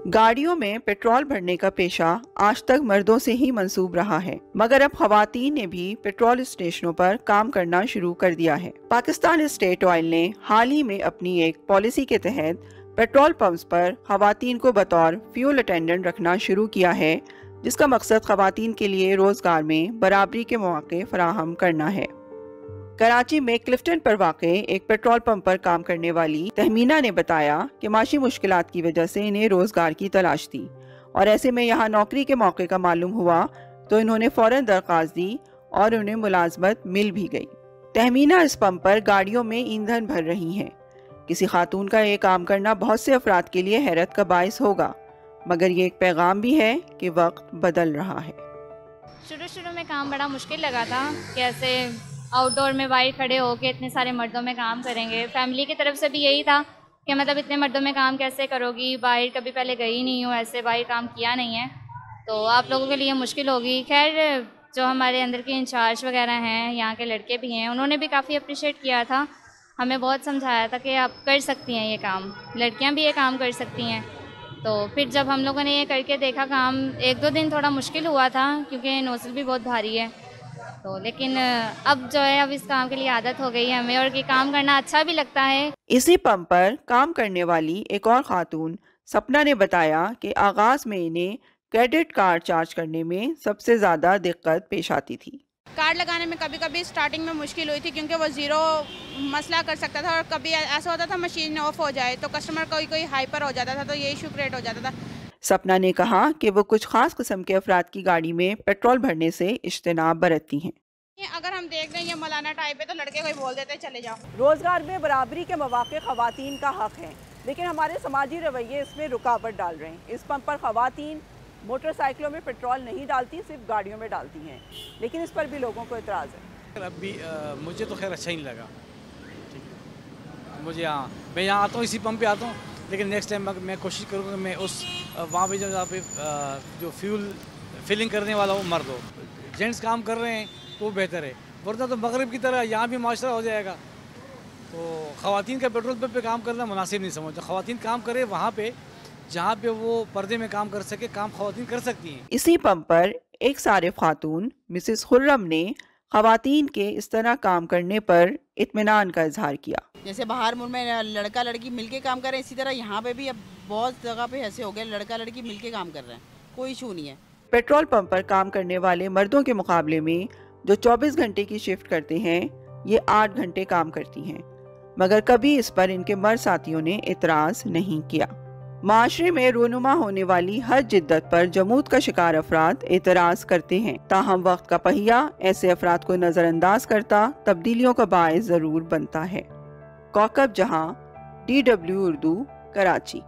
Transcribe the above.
गाड़ियों में पेट्रोल भरने का पेशा आज तक मर्दों से ही मंसूब रहा है, मगर अब खवातीन ने भी पेट्रोल स्टेशनों पर काम करना शुरू कर दिया है। पाकिस्तान स्टेट ऑयल ने हाल ही में अपनी एक पॉलिसी के तहत पेट्रोल पंप्स पर खवातीन को बतौर फ्यूल अटेंडेंट रखना शुरू किया है, जिसका मकसद खवातीन के लिए रोजगार में बराबरी के मौके फराहम करना है। कराची में क्लिफ्टन पर वाक़े एक पेट्रोल पंप पर काम करने वाली तहमीना ने बताया कि माशी मुश्किलात की वजह से इन्हें रोजगार की तलाश थी और ऐसे में यहाँ नौकरी के मौके का मालूम हुआ तो इन्होंने फौरन दरख्वास्त दी और उन्हें मुलाजमत मिल भी गई। तहमीना इस पंप पर गाड़ियों में ईंधन भर रही हैं। किसी खातून का ये काम करना बहुत से अफराद के लिए हैरत का बायस होगा, मगर ये एक पैगाम भी है कि वक्त बदल रहा है। शुरू में काम बड़ा मुश्किल लगा था, कैसे आउटडोर में बाहर खड़े होके इतने सारे मर्दों में काम करेंगे। फैमिली की तरफ से भी यही था कि मतलब इतने मर्दों में काम कैसे करोगी, बाहर कभी पहले गई नहीं हूँ, ऐसे बाहर काम किया नहीं है, तो आप लोगों के लिए मुश्किल होगी। खैर, जो हमारे अंदर के इंचार्ज वगैरह हैं, यहाँ के लड़के भी हैं, उन्होंने भी काफ़ी अप्रिशिएट किया था, हमें बहुत समझाया था कि आप कर सकती हैं ये काम, लड़कियाँ भी ये काम कर सकती हैं। तो फिर जब हम लोगों ने ये करके देखा काम, 1-2 दिन थोड़ा मुश्किल हुआ था क्योंकि नोज़ल भी बहुत भारी है, तो लेकिन अब जो है अब इस काम के लिए आदत हो गई है हमें, और ये काम करना अच्छा भी लगता है। इसी पंप पर काम करने वाली एक और खातून सपना ने बताया कि आगाज में इन्हें क्रेडिट कार्ड चार्ज करने में सबसे ज्यादा दिक्कत पेश आती थी। कार्ड लगाने में कभी कभी स्टार्टिंग में मुश्किल हुई थी क्योंकि वो ज़ीरो मसला कर सकता था, और कभी ऐसा होता था मशीन ऑफ हो जाए तो कस्टमर कोई हाइपर हो जाता था, तो ये इशू क्रिएट हो जाता था। सपना ने कहा कि वो कुछ खास किस्म के अफराद की गाड़ी में पेट्रोल भरने से इज्तनाब बरतती हैं। अगर हम देख रहे हैं ये मौलाना टाइप है तो लड़के कोई बोल देते चले जाओ। रोजगार में बराबरी के मौके खवातीन का हक है, लेकिन हमारे समाजी रवैये इसमें रुकावट डाल रहे हैं। इस पंप पर खवातीन मोटरसाइकिलों में पेट्रोल नहीं डालती, सिर्फ गाड़ियों में डालती हैं, लेकिन इस पर भी लोगों को इतराज़ है। अब भी मुझे तो खैर अच्छा ही नहीं लगा। ठीक है, मुझे मैं यहाँ आता हूँ, इसी पंप पे आता हूँ, लेकिन नेक्स्ट टाइम मैं कोशिश करूँगा कि मैं उस वहाँ पे जहाँ पे जो फ्यूल फिलिंग करने वाला वो मर्द हो। जेंट्स काम कर रहे हैं तो बेहतर है, वरना तो मगरब की तरह यहाँ भी माशरा हो जाएगा। तो ख़वातीन का पेट्रोल पंप पे काम करना मुनासिब नहीं समझता। ख़वातीन काम करे वहाँ पे जहाँ पे वो पर्दे में काम कर सके, काम ख़वातीन कर सकती हैं। इसी पंप पर एक सारिफ खातून मिसेस खुर्रम ने ख़वातीन के इस तरह काम करने पर इत्मीनान का इजहार किया। जैसे बाहर मुल्क में लड़का लड़की मिलके काम कर रहे हैं, इसी तरह यहाँ पे भी अब बहुत जगह पे ऐसे हो गए लड़का लड़की मिलके काम कर रहे हैं, कोई इशू नहीं है। पेट्रोल पंप पर काम करने वाले मर्दों के मुकाबले में जो 24 घंटे की शिफ्ट करते हैं, ये 8 घंटे काम करती हैं, मगर कभी इस पर इनके मर्द साथियों ने इतराज नहीं किया। माशरे में रूनुमा होने वाली हर जिद्दत पर जमूत का शिकार अफराद एतराज करते हैं, ताहम वक्त का पहिया ऐसे अफराद को नजरअंदाज करता तब्दीलियों का बायस जरूर बनता है। कौकब जहां, DW उर्दू, कराची।